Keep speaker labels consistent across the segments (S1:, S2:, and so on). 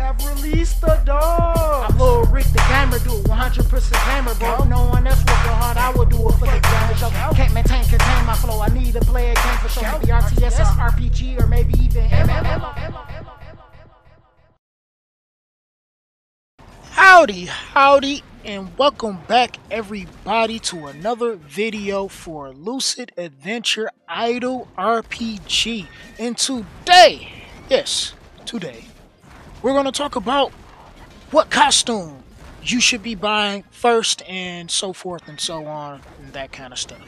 S1: have released the dog. I'm Lil Rick the gamer, do 100% gamer, bro. No one else working hard, I would do it for the damage. Can't contain my flow. I need to play a game for sure. Maybe RTS or RPG or maybe even MMO. Howdy, and welcome back everybody to another video for Lucid Adventure Idle RPG. And today, we're going to talk about what costume you should be buying first and so forth and so on and that kind of stuff.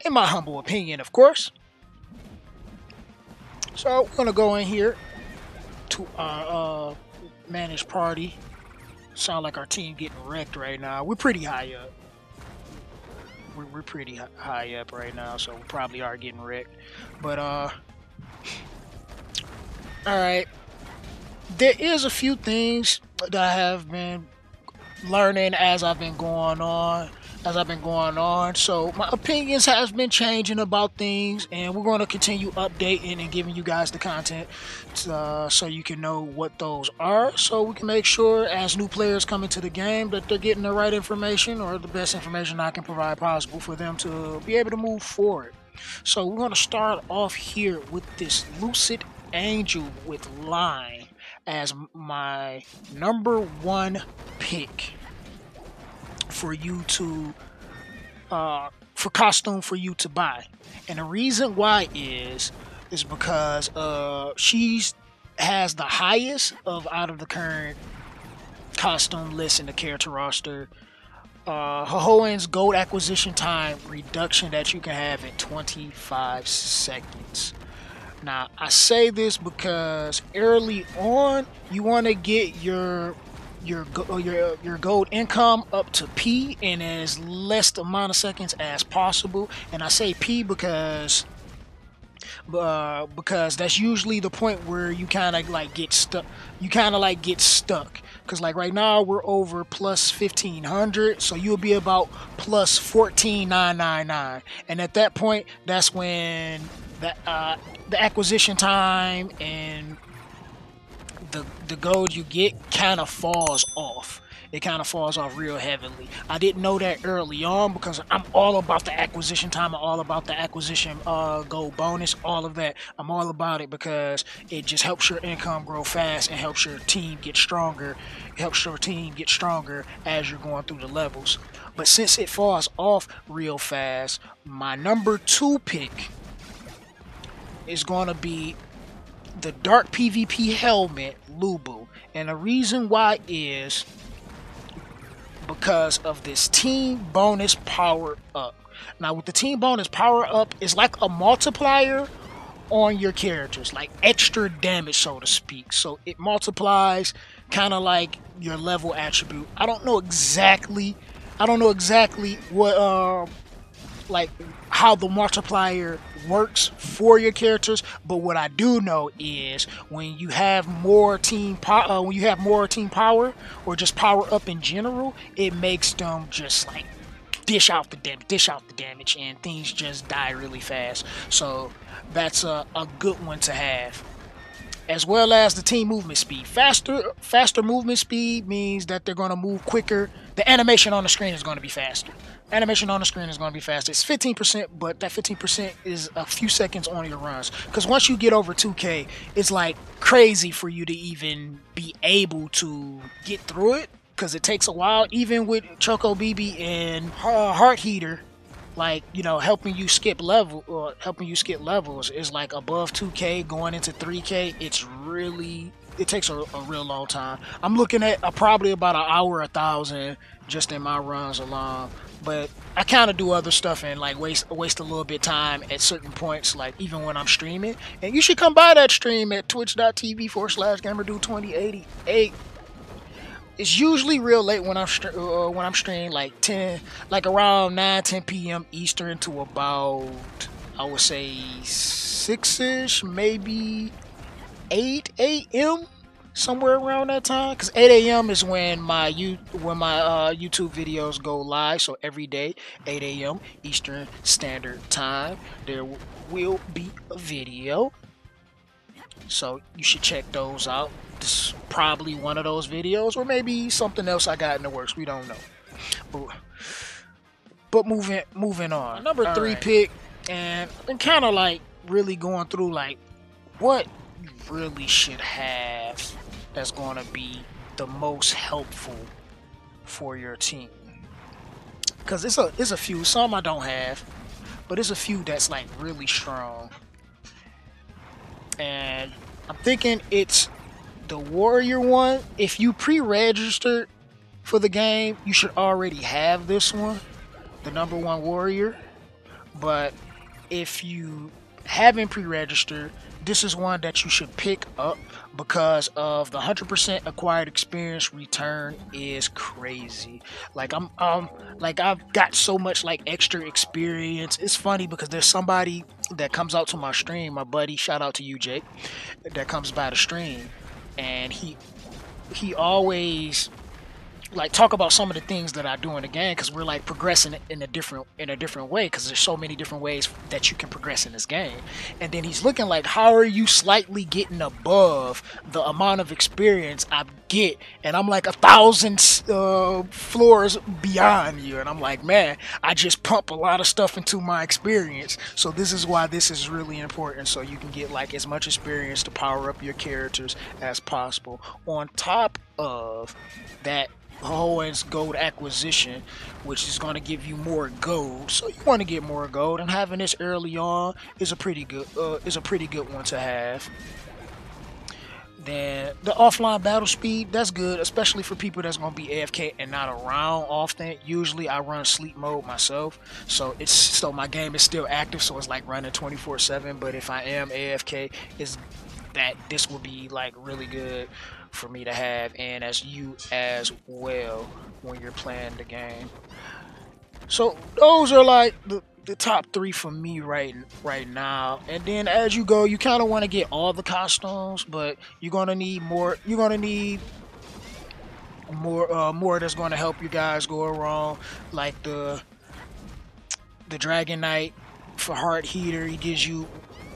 S1: In my humble opinion, of course. So we're going to go in here to our manage party. Sound like our team getting wrecked right now. We're pretty high up. We're pretty high up right now, so we probably are getting wrecked. But alright. There is a few things that I have been learning as I've been going on. So my opinions has been changing about things, and we're going to continue updating and giving you guys the content so you can know what those are, so we can make sure as new players come into the game that they're getting the right information or the best information I can provide possible for them to be able to move forward. So we're going to start off here with this Lucid Angel with Line as my #1 pick for you to for costume for you to buy. And the reason why is because she has the highest out of the current costume list in the character roster. Hohen's gold acquisition time reduction that you can have in 25 seconds. Now, I say this because early on, you want to get your gold income up to P in as less amount of seconds as possible. And I say P because that's usually the point where you kind of like get stuck. Because like right now we're over plus 1500, so you'll be about plus 14999, and at that point, that's when the acquisition time and the gold you get kind of falls off. It kind of falls off real heavily. I didn't know that early on because I'm all about the acquisition time. I'm all about the acquisition gold bonus, all of that. I'm all about it because it just helps your income grow fast and helps your team get stronger. It helps your team get stronger as you're going through the levels. But since it falls off real fast, my #2 pick is going to be the Dark PvP helmet Lubu, and the reason why is because of this team bonus power up. Now with the team bonus power up, it's like a multiplier on your characters, like extra damage, so to speak. So it multiplies kind of like your level attribute. I don't know exactly what like how the multiplier works for your characters, but what I do know is when you have more team power, or just power up in general, it makes them just like dish out the damage, and things just die really fast. So that's a good one to have. As well as the team movement speed. Faster movement speed means that they're going to move quicker. The animation on the screen is going to be faster. It's 15%, but that 15% is a few seconds on your runs. Because once you get over 2K, it's like crazy for you to even be able to get through it. Because it takes a while. Even with Choco BB and Heart Heater, like, you know, helping you skip levels is like above 2K going into 3K. It takes a real long time. I'm looking at probably about an hour 1,000 just in my runs alone. But I kind of do other stuff and like waste a little bit of time at certain points, like even when I'm streaming. And you should come by that stream at twitch.tv/gamerdude2088. It's usually real late when I'm streaming, like around 9-10 p.m. Eastern to about, I would say 6ish, maybe 8 a.m. somewhere around that time. Because 8 a.m. is when my YouTube videos go live. So every day, 8 a.m. Eastern Standard Time, there will be a video. So you should check those out. this is probably one of those videos, or maybe something else I got in the works. We don't know. But moving on. Number three pick, and I'm kind of like really going through like what you really should have that's going to be the most helpful for your team. Because it's a few, some I don't have, but it's a few that's like really strong. And I'm thinking it's the Warrior one. If you pre-registered for the game, you should already have this one, the number one Warrior. But if you haven't pre-registered, this is one that you should pick up because of the 100% acquired experience return is crazy. Like I've got so much like extra experience. It's funny because there's somebody that comes out to my stream, my buddy, shout out to you, Jake, that comes by the stream, and he always like talk about some of the things that I do in the game because we're like progressing in a different way because there's so many different ways that you can progress in this game. And then he's looking like, how are you slightly getting above the amount of experience I get? And I'm like 1,000 floors beyond you. And I'm like, man, I just pump a lot of stuff into my experience. So this is why this is really important. So you can get like as much experience to power up your characters as possible. On top of that, Hohen's gold acquisition, which is going to give you more gold. So you want to get more gold, and having this early on is a pretty good one to have. Then the offline battle speed, that's good, especially for people that's going to be AFK and not around often. Usually I run sleep mode myself, so my game is still active, so it's like running 24/7. But if I am AFK, this will be like really good for me to have, and as you as well when you're playing the game. So those are like the top three for me right now. And then as you go, you kind of want to get all the costumes, but you're gonna need more. You're gonna need more that's going to help you guys go around, like the Dragon Knight for Heart Heater. He gives you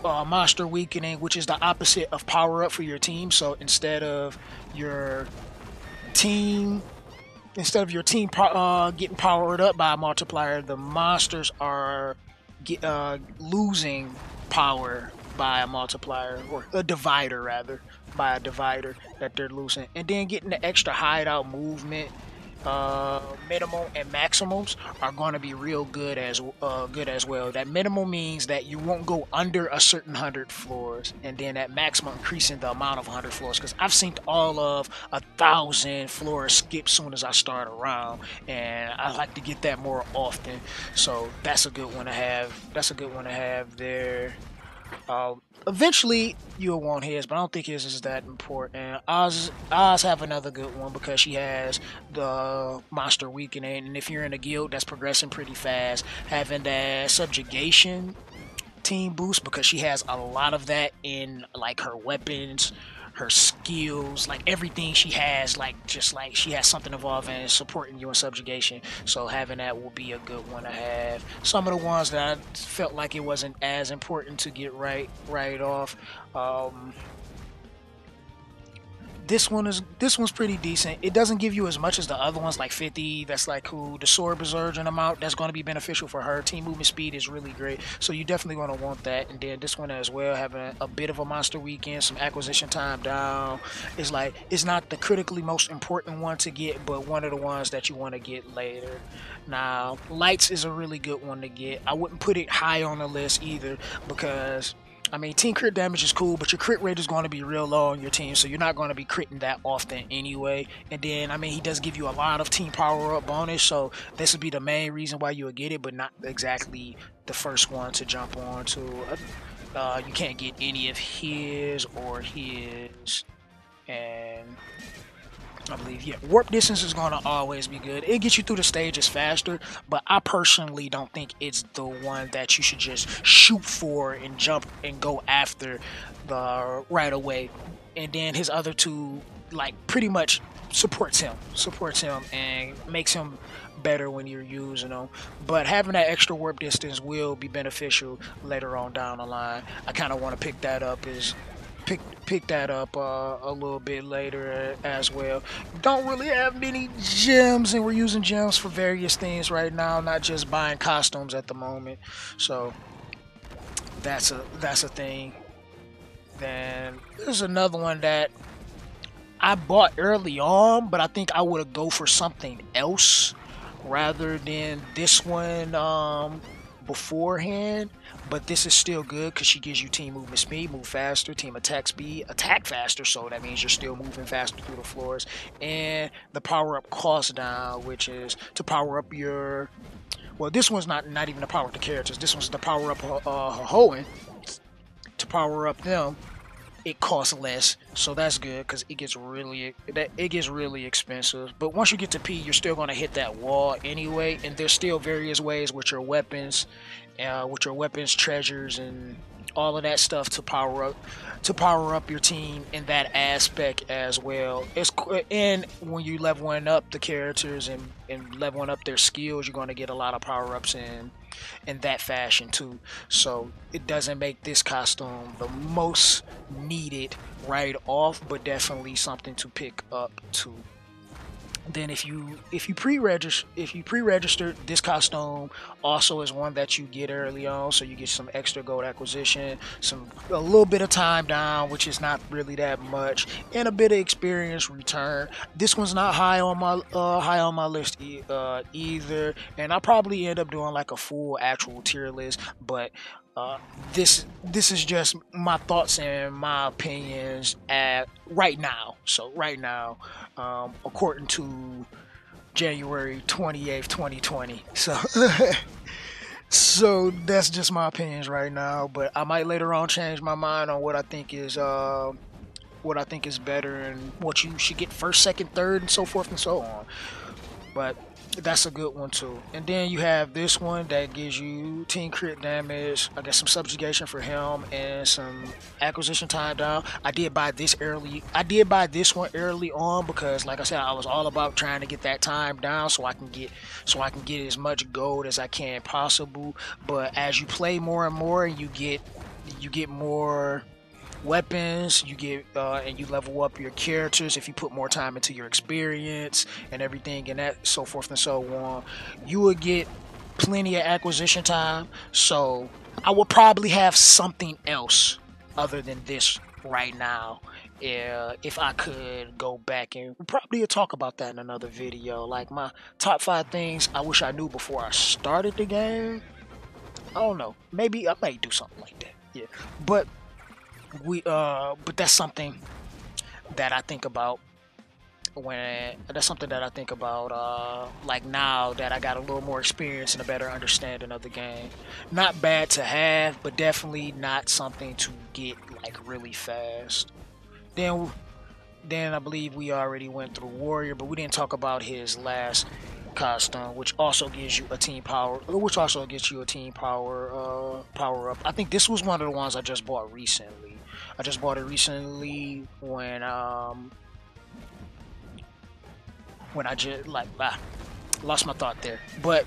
S1: monster weakening, which is the opposite of power up for your team. So instead of your team getting powered up by a multiplier, the monsters are losing power by a multiplier, or a divider rather, by a divider that they're losing. And then getting the extra hideout movement, minimum and maximums are going to be real good as well. That minimum means that you won't go under a certain 100 floors, and then that maximum increasing the amount of 100 floors, because I've seen all of 1,000 floors skip soon as I start around, and I like to get that more often. So that's a good one to have there. Eventually you'll want his, but I don't think his is that important. Oz have another good one because she has the monster weakening, and if you're in a guild that's progressing pretty fast, having that subjugation team boost, because she has a lot of that in like her weapons, her skills, like everything she has, like just like she has something involving supporting you in subjugation. So having that will be a good one to have. Some of the ones that I felt like it wasn't as important to get right off. This one's pretty decent. It doesn't give you as much as the other ones, like 50. That's like cool. The sword berserking amount, that's going to be beneficial for her. Team movement speed is really great, so you definitely going to want that. And then this one as well, having a bit of a monster weekend, some acquisition time down. It's like, it's not the critically most important one to get, but one of the ones that you want to get later. Now, lights is a really good one to get. I wouldn't put it high on the list either, because I mean, team crit damage is cool, but your crit rate is going to be real low on your team, so you're not going to be critting that often anyway. And then, I mean, he does give you a lot of team power-up bonus, so this would be the main reason why you would get it, but not exactly the first one to jump on to. You can't get any of his or his, and I believe, yeah, warp distance is going to always be good. It gets you through the stages faster, but I personally don't think it's the one that you should just shoot for and jump and go after right away. And then his other two, like, pretty much supports him and makes him better when you're using them. But having that extra warp distance will be beneficial later on down the line. I kind of want to pick that up pick that up a little bit later as well. Don't really have many gems, and we're using gems for various things right now, not just buying costumes at the moment. So that's a thing. Then there's another one that I bought early on, but I think I would have go for something else rather than this one beforehand. But this is still good because she gives you team movement speed, move faster, team attack speed, attack faster. So that means you're still moving faster through the floors, and the power up cost down, which is to power up your. Well, this one's not even the power up the characters. This one's the power up Hoenn. To power up them, it costs less, so that's good because it gets really expensive. But once you get to P, you're still gonna hit that wall anyway, and there's still various ways with your weapons, treasures, and all of that stuff to power up your team in that aspect as well. And when you leveling up the characters and leveling up their skills, you're gonna get a lot of power ups in that fashion too. So it doesn't make this costume the most needed right off, but definitely something to pick up too. Then if you pre-registered, this costume also is one that you get early on, so you get some extra gold acquisition, a little bit of time down, which is not really that much, and a bit of experience return. This one's not high on my list either, and I'll probably end up doing like a full actual tier list, but uh, this is just my thoughts and my opinions at right now. So right now, according to January 28th, 2020. So so that's just my opinions right now. But I might later on change my mind on what I think is better and what you should get first, second, third, and so forth and so on. But that's a good one too. And then you have this one that gives you team crit damage. I guess some subjugation for him and some acquisition time down. I did buy this one early on because, like I said, I was all about trying to get that time down so I can get as much gold as I can possible. But as you play more and more, you get more weapons, you get and you level up your characters if you put more time into your experience and everything and that so forth and so on. You will get plenty of acquisition time, so I will probably have something else other than this right now. If I could go back, and probably talk about that in another video, like my top 5 things I wish I knew before I started the game. I don't know, maybe I might do something like that. Yeah, but but that's something that I think about like now that I got a little more experience and a better understanding of the game. Not bad to have, but definitely not something to get like really fast. Then I believe we already went through Warrior, but we didn't talk about his last costume, which also gives you a team power power up. I think this was one of the ones I just bought recently. I just bought it recently when I just lost my thought there. But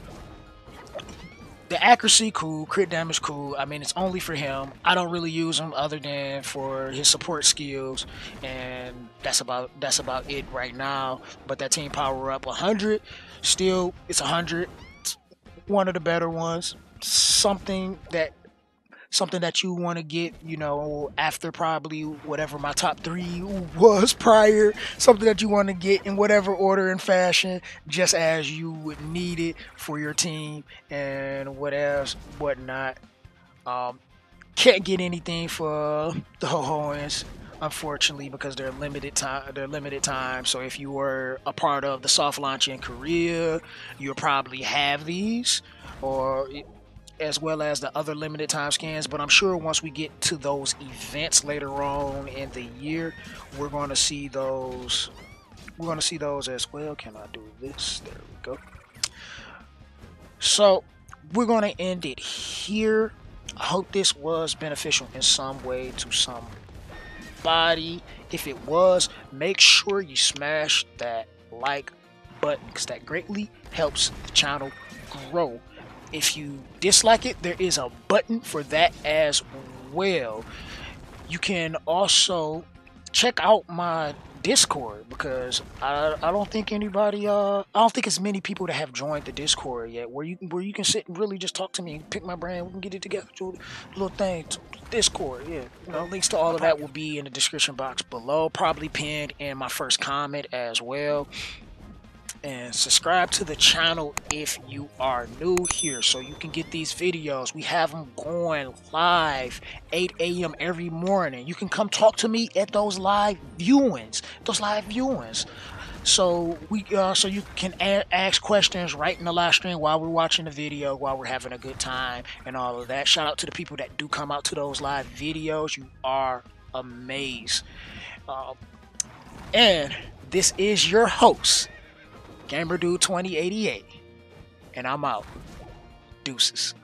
S1: the accuracy cool, crit damage cool. I mean, it's only for him. I don't really use him other than for his support skills, and that's about it right now. But that team power up 100, still it's 100. It's one of the better ones. Something that you want to get, after probably whatever my top 3 was prior. Something that you want to get in whatever order and fashion, just as you would need it for your team and whatnot. Can't get anything for the Hoenns, unfortunately, because they're limited time. So if you were a part of the soft launch in Korea, you'll probably have these, or as well as the other limited time skins. But I'm sure once we get to those events later on in the year, we're going to see those as well. Can I do this? There we go. So we're going to end it here. I hope this was beneficial in some way to somebody. If it was, make sure you smash that like button, because that greatly helps the channel grow. If you dislike it, there is a button for that as well. You can also check out my Discord, because I don't think anybody I don't think as many people that have joined the Discord yet, where you can sit and really just talk to me and pick my brain. We can get it together, do a little thing. Discord, yeah. Links to all of that will be in the description box below, probably pinned in my first comment as well. And subscribe to the channel if you are new here, so you can get these videos. We have them going live 8 a.m. every morning. You can come talk to me at those live viewings. So so you can ask questions right in the live stream while we're watching the video, while we're having a good time and all of that. Shout out to the people that do come out to those live videos. You are amazed. And this is your host, Gamer Dude 2088, and I'm out. Deuces.